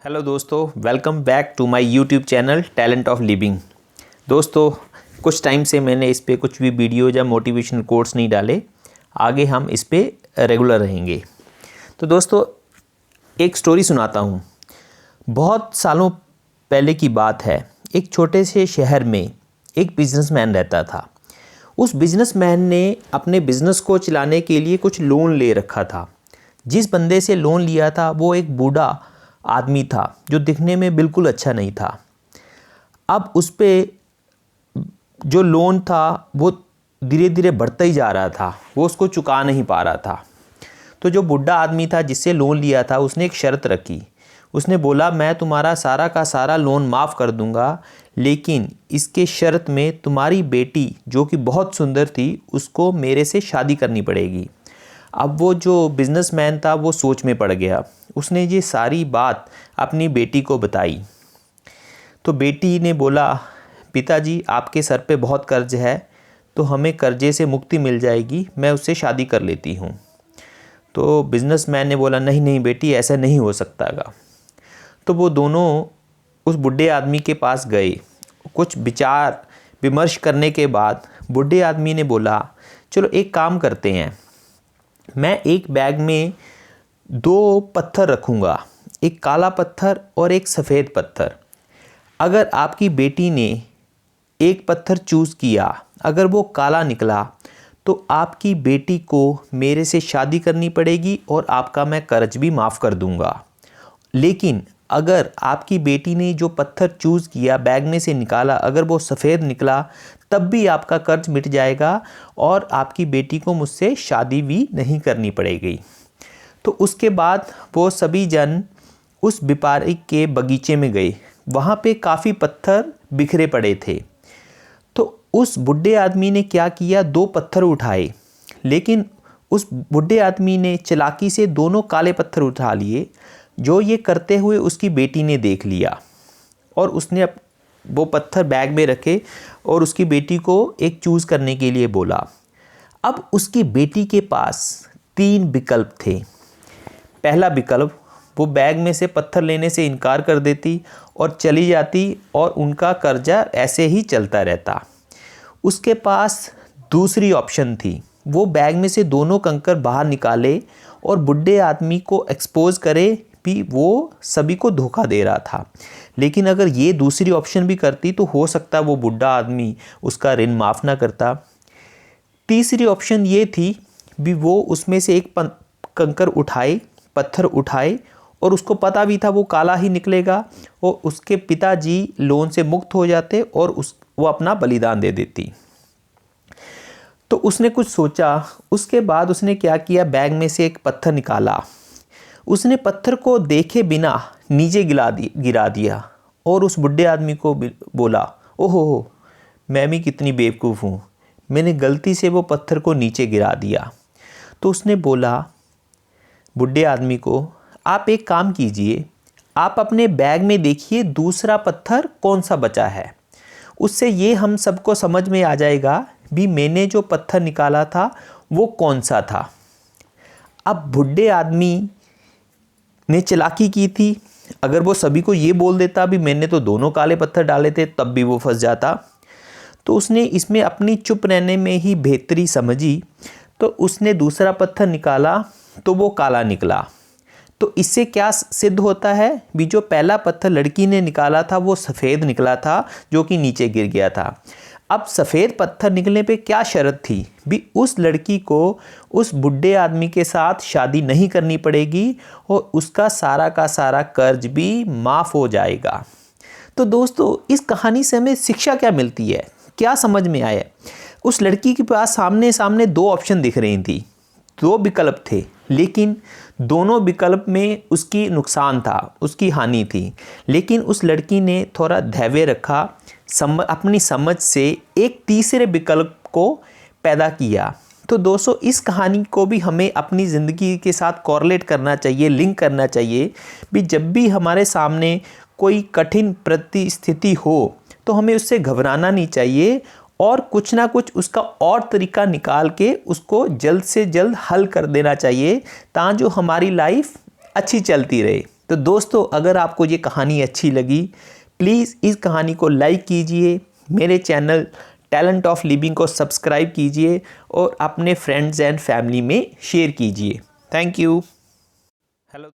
Hello दोस्तों, welcome back to my YouTube channel talent of living. दोस्तों, कुछ time से मैंने इस पे कुछ भी वीडियो या मोटिवेशनल कोट्स नहीं डाले। आगे हम इस पे रेगुलर रहेंगे। तो दोस्तों, एक स्टोरी सुनाता हूँ। बहुत सालों पहले की बात है। एक छोटे से शहर में एक बिजनेसमैन रहता था। उस बिजनेसमैन ने अपने बिजनेस को चलाने के लिए कुछ लोन ले रखा था। जिस बंदे से लोन लिया था वो एक बूढ़ा आदमी था जो दिखने में बिल्कुल अच्छा नहीं था। अब उस पे जो लोन था वो धीरे धीरे बढ़ता ही जा रहा था। वो उसको चुका नहीं पा रहा था। तो जो बूढ़ा आदमी था जिससे लोन लिया था, उसने एक शर्त रखी। उसने बोला, मैं तुम्हारा सारा का सारा लोन माफ़ कर दूंगा, लेकिन इसके शर्त में तुम्हारी बेटी जो कि बहुत सुंदर थी उसको मेरे से शादी करनी पड़ेगी। अब वो जो बिजनेसमैन था वो सोच में पड़ गया। उसने ये सारी बात अपनी बेटी को बताई। तो बेटी ने बोला, पिताजी आपके सर पे बहुत कर्ज है, तो हमें कर्जे से मुक्ति मिल जाएगी, मैं उससे शादी कर लेती हूँ। तो बिजनेसमैन ने बोला, नहीं नहीं बेटी, ऐसा नहीं हो सकतागा। तो वो दोनों उस बूढ़े आदमी के पास गए। कुछ विचार विमर्श करने के बाद बूढ़े आदमी ने बोला, चलो एक काम करते हैं, मैं एक बैग में दो पत्थर रखूँगा, एक काला पत्थर और एक सफ़ेद पत्थर। अगर आपकी बेटी ने एक पत्थर चूज़ किया, अगर वो काला निकला, तो आपकी बेटी को मेरे से शादी करनी पड़ेगी और आपका मैं कर्ज भी माफ़ कर दूंगा। लेकिन अगर आपकी बेटी ने जो पत्थर चूज़ किया, बैग में से निकाला, अगर वो सफ़ेद निकला, तब भी आपका कर्ज मिट जाएगा और आपकी बेटी को मुझसे शादी भी नहीं करनी पड़ेगी। तो उसके बाद वो सभी जन उस व्यापारी के बगीचे में गए। वहाँ पे काफ़ी पत्थर बिखरे पड़े थे। तो उस बूढ़े आदमी ने क्या किया, दो पत्थर उठाए, लेकिन उस बूढ़े आदमी ने चालाकी से दोनों काले पत्थर उठा लिए। जो ये करते हुए उसकी बेटी ने देख लिया और उसने वो पत्थर बैग में रखे और उसकी बेटी को एक चूज़ करने के लिए बोला। अब उसकी बेटी के पास तीन विकल्प थे। पहला विकल्प, वो बैग में से पत्थर लेने से इनकार कर देती और चली जाती और उनका कर्जा ऐसे ही चलता रहता। उसके पास दूसरी ऑप्शन थी, वो बैग में से दोनों कंकर बाहर निकाले और बूढ़े आदमी को एक्सपोज करे भी वो सभी को धोखा दे रहा था। लेकिन अगर ये दूसरी ऑप्शन भी करती तो हो सकता वो बूढ़ा आदमी उसका ऋण माफ़ ना करता। तीसरी ऑप्शन ये थी भी वो उसमें से एक कंकर उठाए, पत्थर उठाए, और उसको पता भी था वो काला ही निकलेगा और उसके पिताजी लोन से मुक्त हो जाते और वो अपना बलिदान दे देती। तो उसने कुछ सोचा। उसके बाद उसने क्या किया, बैग में से एक पत्थर निकाला। उसने पत्थर को देखे बिना नीचे गिरा दिया और उस बूढ़े आदमी को बोला, ओहो, मैं भी कितनी बेवकूफ़ हूँ, मैंने गलती से वो पत्थर को नीचे गिरा दिया। तो उसने बोला बूढ़े आदमी को, आप एक काम कीजिए, आप अपने बैग में देखिए दूसरा पत्थर कौन सा बचा है। उससे ये हम सबको समझ में आ जाएगा भी मैंने जो पत्थर निकाला था वो कौन सा था। अब बूढ़े आदमी ने चालाकी की थी। अगर वो सभी को ये बोल देता भी मैंने तो दोनों काले पत्थर डाले थे, तब भी वो फंस जाता। तो उसने इसमें अपनी चुप रहने में ही बेहतरी समझी। तो उसने दूसरा पत्थर निकाला तो वो काला निकला। तो इससे क्या सिद्ध होता है भी जो पहला पत्थर लड़की ने निकाला था वो सफ़ेद निकला था, जो कि नीचे गिर गया था। अब सफ़ेद पत्थर निकलने पे क्या शर्त थी भी उस लड़की को उस बूढ़े आदमी के साथ शादी नहीं करनी पड़ेगी और उसका सारा का सारा कर्ज भी माफ़ हो जाएगा। तो दोस्तों, इस कहानी से हमें शिक्षा क्या मिलती है, क्या समझ में आया? उस लड़की के पास सामने सामने दो ऑप्शन दिख रही थी, दो विकल्प थे, लेकिन दोनों विकल्प में उसकी नुकसान था, उसकी हानि थी। लेकिन उस लड़की ने थोड़ा धैर्य रखा, अपनी समझ से एक तीसरे विकल्प को पैदा किया। तो दोस्तों, इस कहानी को भी हमें अपनी ज़िंदगी के साथ कोरिलेट करना चाहिए, लिंक करना चाहिए भी जब भी हमारे सामने कोई कठिन परिस्थिति हो तो हमें उससे घबराना नहीं चाहिए और कुछ ना कुछ उसका और तरीका निकाल के उसको जल्द से जल्द हल कर देना चाहिए, ताकि जो हमारी लाइफ अच्छी चलती रहे। तो दोस्तों, अगर आपको ये कहानी अच्छी लगी, प्लीज़ इस कहानी को लाइक कीजिए, मेरे चैनल टैलेंट ऑफ लिविंग को सब्सक्राइब कीजिए और अपने फ्रेंड्स एंड फैमिली में शेयर कीजिए। Thank you. हेलो।